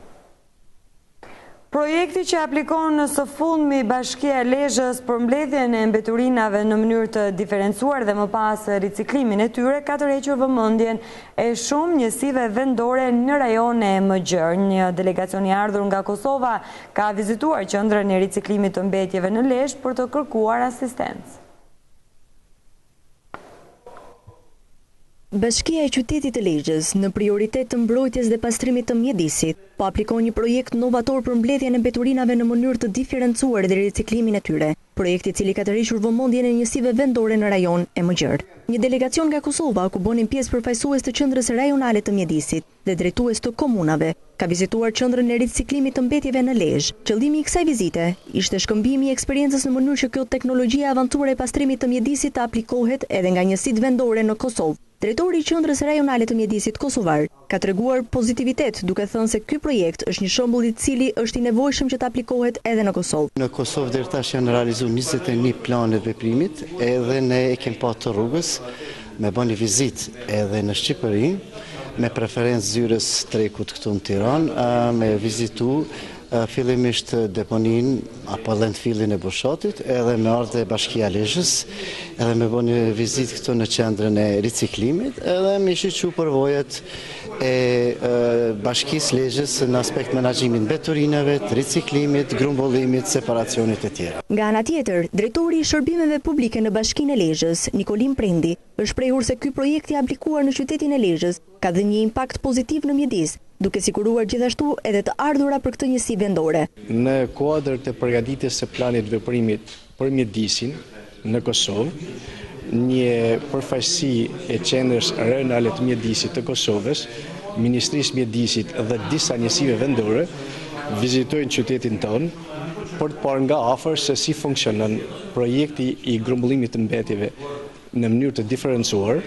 Projekti që aplikon në së fundmi Bashkia e Lezhës për mbledhjen e mbeturinave në mënyrë të diferencuar dhe më pas riciklimin e tyre ka tërhequr vëmendjen e shumë njësive vendore në rajone më gjerë. Një delegacion i ardhur nga Kosova ka vizituar qendrën e riciklimit të mbetjeve në Lezhë për të kërkuar asistencë. Bashkia e qytetit të Lezhës, në prioritet të mbrojtjes dhe pastrimit të mjedisit, po aplikon një projekt novator për mbledhjen e mbeturinave në mënyrë të diferencuar dhe riciklimin e tyre. Projekti i cili ka tërhequr vëmendjen e njësive vendore në rajon e Mëgjer. Një delegacion nga Kosova, ku bënin pjesë përfaqësues të qendrës rajonale të mjedisit dhe drejtues të komunave, ka vizituar qendrën e riciklimit të mbetjeve në Lezhë. Qëllimi i kësaj vizite ishte shkëmbimi i eksperiencës në mënyrë që kjo teknologji e avancuar e pastrimit të mjedisit të aplikohet edhe nga njësitë vendore në Kosovë. Drejtori i qendrës rajonale të mjedisit kosovar ka treguar pozitivitet duke thënë se ky projekt është një shembull i cili është i nevojshëm që të aplikohet edhe në Kosovë. Në Kosovë deri tash janë realizuar 21 plane veprimit, edhe ne e kemi pa të rrugës me bëni vizitë edhe në Shqipëri, me preferencë zyrës Trekut këtu në Tiranë, me vizitu fillimisht deponin apo landfillin e Bushotit, edhe me ardhe Bashkia e Lezhës, edhe me bëni vizitë këtu në qendrën e riciklimit, edhe me shiqu përvojat e Bashkisë Lezhës në aspekt menaxhimit mbeturinave, të riciklimit, grumbullimit, separacionit e tjera. Nga ana tjetër, drejtori i shërbimeve publike në Bashkinë e Lezhës, Nikolim Prendi, është shprehur se ky projekt i aplikuar në qytetin e Lezhës ka dhënë një impakt pozitiv në mjedis, duke siguruar gjithashtu edhe të ardhura për këtë njësi vendore. Në kuadër të përgatitjes së planit veprimit për mjedisin në Kosovë, një përfaqësi e qendrës rajonale të mjedisit të Kosovës, Ministrisë Mjedisit dhe disa njësive vendore vizitojnë qytetin tonë për të parë nga afër se si funksionon projekti i grumbullimit të mbetjeve në mënyrë të diferencuar,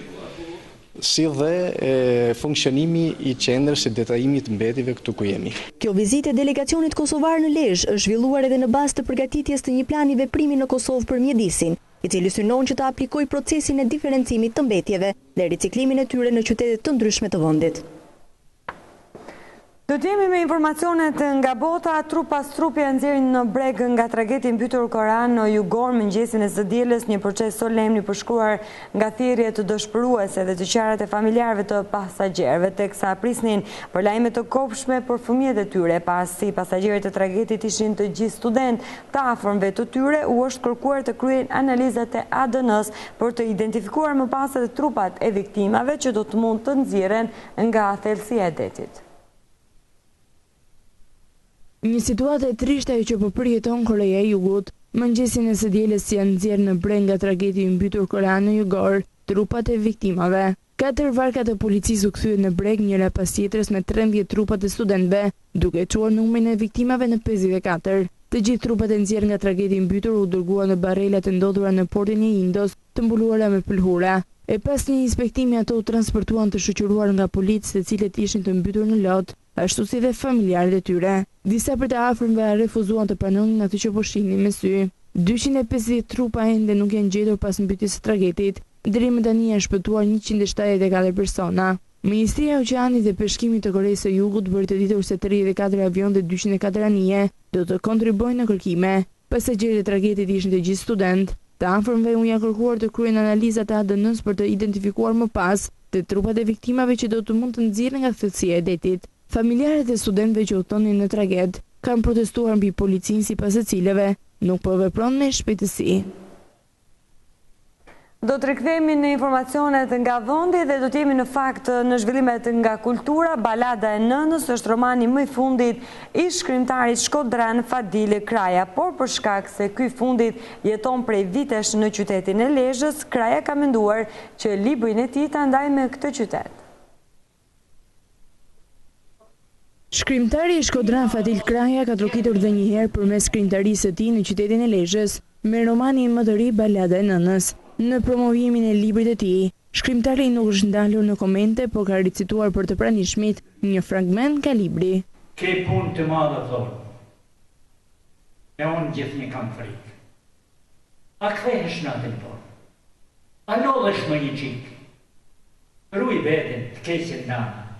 si dhe funksionimi i qendrës së detajimit të mbetjeve këtu ku jemi. Kjo vizitë e delegacionit kosovar në Lezhë është zhvilluar edhe në bazë të përgatitjes të një plani veprimi në Kosovë për mjedisin, i cili synon që të aplikojë procesin e diferencimit të mbetjeve dhe riciklimin e tyre në qytete të ndryshme të vendit. Do t'jemi me informacionet nga bota. Trup pas trupi janë nxjerrë në breg nga tragedi mbytur Koran në Jugor mëngjesin e së dielës, një proces solemn i përshkruar nga thirrje të dëshpëruese dhe të qarat e familjarëve të pasagjerëve, teksa prisnin për lajme të kopshme për fëmijët e tyre. Pasi pasagjerët e tragedit ishin të gjithë student të afërmve të tyre, u është kërkuar të kryejnë analizat e ADN-s për të identifikuar më pas edhe trupat e viktimave që do të mund të nxjerren nga thellësia e detit. Një situatë e trishtë ajo që po përjeton Koreja e Jugut. Mëngjesin e së dielës janë nxjerrë në breg nga tragedi i mbytur Koran në Jugor trupat e viktimave. 4 varka të policisë u kthyen në breg njëra pas tjetrës me 13 trupat e studentëve, duke çuar numrin e viktimave në 54. Të gjithë trupat e nxjerrë nga tragedi i mbytur u dërguan në barrelat e ndodhura në portin e Indos, të mbuluara me pëlhura. E pas një inspektimi ato u transportuan të shoqëruar nga policë, të cilët ishin të mbytur në lot, ashtu si dhe familjarët e tyre. Disa për të afërmve refuzuan të pranonin atë që po shihnin me sy. 250 trupa ende nuk janë gjetur pas mbytjes së tragedit. Deri më tani janë shpëtuar 174 persona. Ministria e Oqeanit dhe Peshkimit të Koreas së Jugut bëri të ditur se 34 avion dhe 204 anije do të kontribuojnë në kërkime. Pasagjerët e tragedit ishin të gjithë studentë. Të afërmve u janë kërkuar të kryejnë analizat e ADN-s për të identifikuar më pas të trupat e viktimave që do të mund të nxjerren nga thellësia e detit. Familjarët e studentëve që udhtonin në traged kanë protestuar mbi policinë sipas së cilëve nuk po vepron me shpejtësi. Do të rikthehemi në informacionet nga vendi dhe do të jemi në fakt në zhvillimet nga kultura. Balada e nënës është romani më i fundit i shkrimtarit shkodran Fadil Kraja, por për shkak se ky fundit jeton prej vitesh në qytetin e Lezhës, Kraja ka menduar që librin e tij ta ndajë me këtë qytet. Shkrimtari i shkodran Fadil Kraja ka trokitur edhe një herë përmes shkrimtarisë së tij në qytetin e Lezhës me romanin më të ri Balada e nënës. Në promovimin e librit e tij, shkrimtari nuk është ndalur në komente, por ka ricituar për të pranishmit një fragment nga libri. Ke punë të madhe thonë, e unë gjithnjë kam frikë. A kthehesh natën tonë? A lodhesh më një qikë? Ruj veten të keqen nana.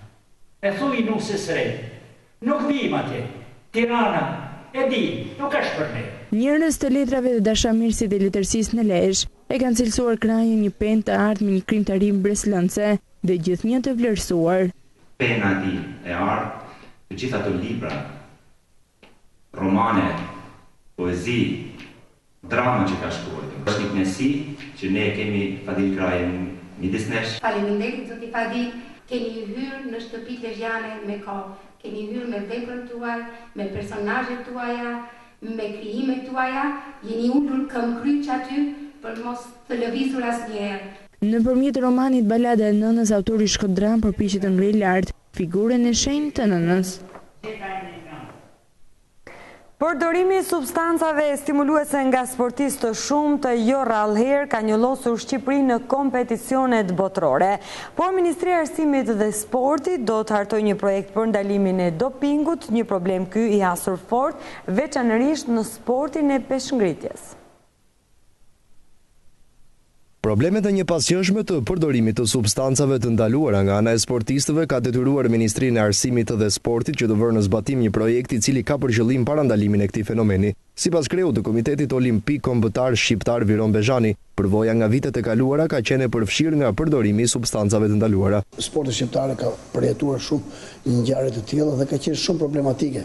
E thuj nusës re, nuk vim atje, Tirana, e di, nuk është për ne. Njerëz të letrave dhe dashamirësit e letërsisë në Lezhë e kanë cilësuar Krajën një penë të artë me një krimtari mbreslënse dhe gjithnjë të vlerësuar. Pena e tij e artë, të gjitha ato libra, romane, poezi, drama që ka shkruar. Është një kënaqësi që ne kemi Fadil Krajën midis nesh. Faleminderit zoti Fadil, keni hyrë në shtëpitë lezhjane me kohë, keni hyrë me veprat tuaja, me personazhet tuaja, me krijimet tuaja, jeni ulur këmbkryq aty për mos të lëvizur asnjëherë. Nëpërmjet romanit Balada e nënës, autori shkodran përpiqet të ngrijë lart figurën e shenjtë të nënës. Përdorimi i substancave stimuluese nga sportistë të shumtë jo rrallëherë ka njollosur Shqipërinë në kompeticionet botërore, por Ministria e Arsimit dhe Sportit do të hartojë një projekt për ndalimin e dopingut, një problem ky i hasur fort, veçanërisht në sportin e peshngritjes. Problemet e një pasqyrshme të përdorimit të substancave të ndaluara nga ana e sportistëve ka detyruar Ministrinë e Arsimit dhe Sportit që të vërë në zbatim një projekt i cili ka për qëllim parandalimin e këtij fenomeni. Sipas kreut të Komitetit Olimpik Kombëtar Shqiptar Viron Bezhani, përvoja nga vitet e kaluara ka qenë e përfshirë nga përdorimi i substancave të ndaluara. Sporti shqiptar ka përjetuar shumë një ngjarje të tilla dhe ka qenë shumë problematike.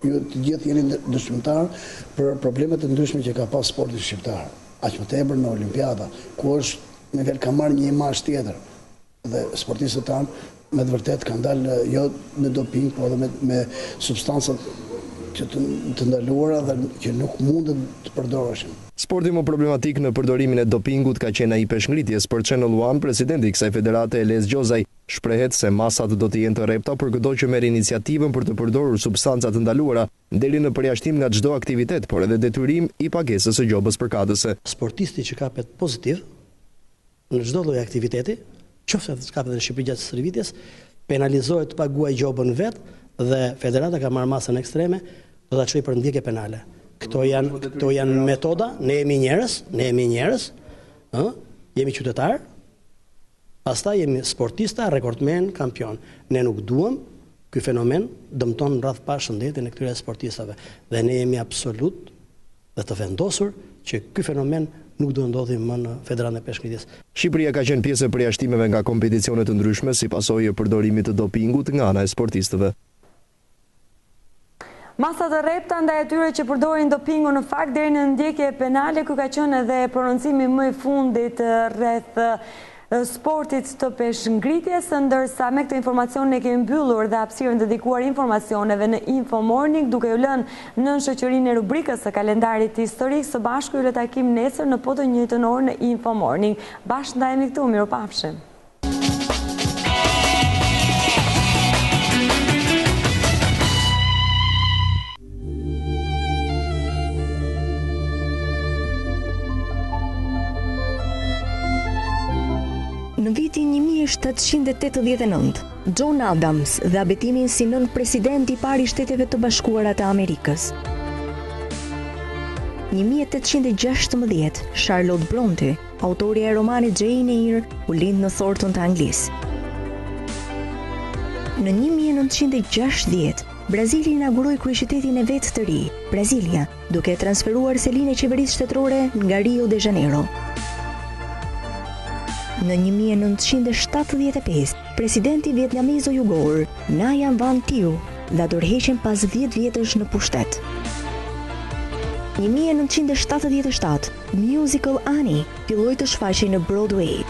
Ju të gjithë jeni dëshmitar për problemet e ndryshme që ka pas sporti shqiptar. Aq më tepër në Olimpiada, ku është nivel ka marrë një imazh tjetër dhe sportistët tanë me të vërtet kanë dalë jo me doping, por edhe me substancat që të ndaluara dhe që nuk mundet të përdoreshin. Sporti më problematik në përdorimin e dopingut ka qenë ai peshngritjes. Për Channel One, presidenti i kësaj federate Eles Gjozaj shprehet se masat do të jenë të rrepta për çdo që merr iniciativën për të përdorur substanca të ndaluara, deri në përjashtim nga çdo aktivitet, por edhe detyrim i pagesës së gjobës përkatëse. Sportisti që kapet pozitiv në çdo lloj aktiviteti, qoftë se kapet në Shqipëri gjatë stërvitjes, penalizohet të paguajë gjobën vet dhe federata ka marrë masën ekstreme, do ta çojë për ndjekje penale. Këto janë metoda, ne jemi njerëz, jemi qytetar, pastaj jemi sportista, rekordmen, kampion. Ne nuk duam Ky fenomen dëmton rreth pa shëndetin e këtyre sportistave dhe ne jemi absolut dhe të vendosur që ky fenomen nuk do ndodhi më në Federatën e Peshkngritjes. Shqipëria ka qenë pjesë e përjashtimeve nga kompeticione të ndryshme si pasojë e përdorimit të dopingut nga ana e sportistëve. Masat e rrepta ndaj atyre që përdorin dopingun në fakt deri në ndjekje penale, ku ka qenë edhe prononcimi më i fundit rreth sportit të peshngritjes, ndërsa me këtë informacion ne kemi mbyllur dhe hapësirën dedikuar informacioneve në Info Morning, duke ju lënë në shoqërinë e rubrikës së kalendarit historik. Së bashku ju le takim nesër në po të njëjtën orë në Info Morning. Bashkë ndajemi këtu, mirupafshim. Në vitin 1789, John Adams dhe abetimin si nën president i parë i Shteteve të Bashkuara të Amerikës. 1816, Charlotte Brontë, autori e romanit Jane Eyre, u lind në Thornton të Anglisë. Në 1960, Brazili inauguroi kryeqytetin e vet të ri, Brasilia, duke transferuar selinë e qeverisë shtetërore nga Rio de Janeiro. Në 1975, presidenti vietnamez-jugor Nguyen Van Thieu dha dorëheqjen pas 10 vjetësh në pushtet. 1977, musical Annie filloi të shfaqej në Broadway.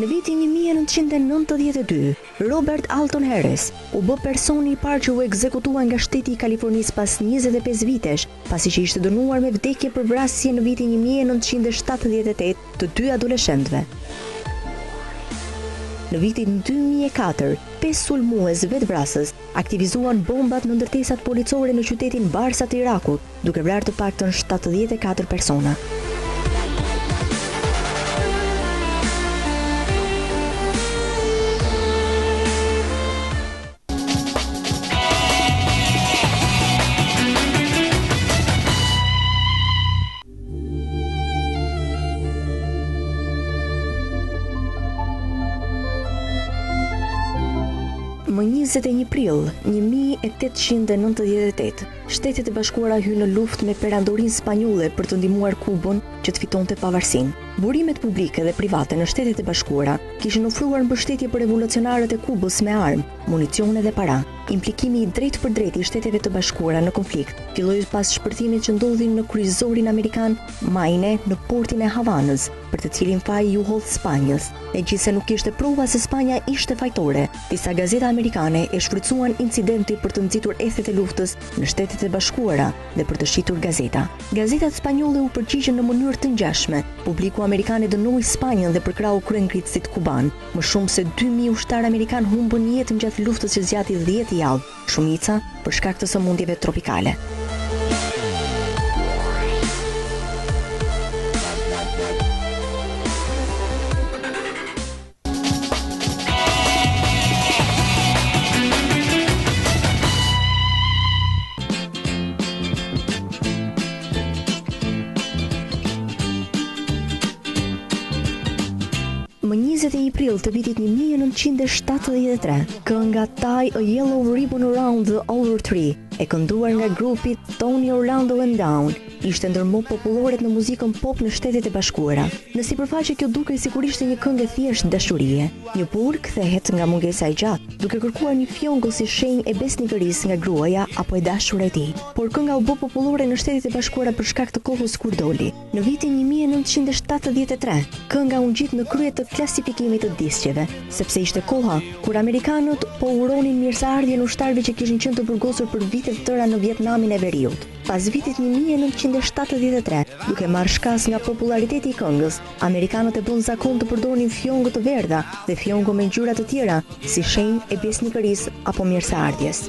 Në vitin 1992, Robert Alton Harris u bë personi i parë që u ekzekutua nga shteti i Kalifornisë pas 25 vitesh, pasi që ishte dënuar me vdekje për vrasje në vitin 1978 të 2 adoleshentëve. Në vitin 2004, 5 sulmues vetvrasës aktivizuan bombat në ndërtesat policore në qytetin Barsa të Irakut, duke vrarë të paktën 74 persona. Më 21 prill 1898, Shtetet e Bashkuara hynë në luftë me perandorinë spanjolle për të ndihmuar Kubën që të fitonte pavarësinë. Burimet publike dhe private në Shtetet e Bashkuara kishin ofruar mbështetje për revolucionarët e Kubës me armë, municione dhe para. Implikimi i drejtë për drejtë i Shteteve të Bashkuara në konflikt filloi pas shpërthimit që ndodhi në kryqëzorin amerikan Maine në portin e Havanës, për të cilin faji u hodh Spanjës. Megjithse nuk kishte prova se Spanja ishte fajtore, disa gazeta amerikane e shfrytzuan incidenti për të nxitur ethet e luftës në Shtetet e Bashkuara dhe për të shitur gazeta. Gazetat spanjolle u përgjigjën në mënyrë të ngjashme. Publiku amerikan e dënoi Spanjën dhe përkrau kryenkritësit kuban. Më shumë se 2000 ushtarë amerikan humbën jetën gjatë luftës që zgjati 10 javë, shumica për shkak të sëmundjeve tropikale. Më 21 prill të vitit 1973, kënga Tie a Yellow Ribbon Around the Olive Tree, e kënduar nga grupi Tony Orlando and Down, ishte ndër më popullore në muzikën pop në Shtetet e Bashkuara. Në sipërfaqe kjo dukej sikur ishte një këngë thjesht dashurie. Një burr kthehet nga mungesa e gjatë, duke kërkuar një fjongull si shenjë e besnikërisë nga gruaja apo e dashura e tij. Por kënga u bë popullore në Shtetet e Bashkuara për shkak të kohës kur doli. Në vitin 1973, kënga u ngjit në krye të klasifikimit të diskjeve, sepse ishte koha kur amerikanët po uronin mirëseardhjen ushtarëve që kishin qenë të burgosur për vite të tëra në Vietnamin e Veriut. Pas vitit 1973, duke marrë shkas nga populariteti i këngës, amerikanët e bën zakon të përdorin fjongo të verdha dhe fjongo me ngjyra të tjera si shenjë e besnikërisë apo mirëseardhjes.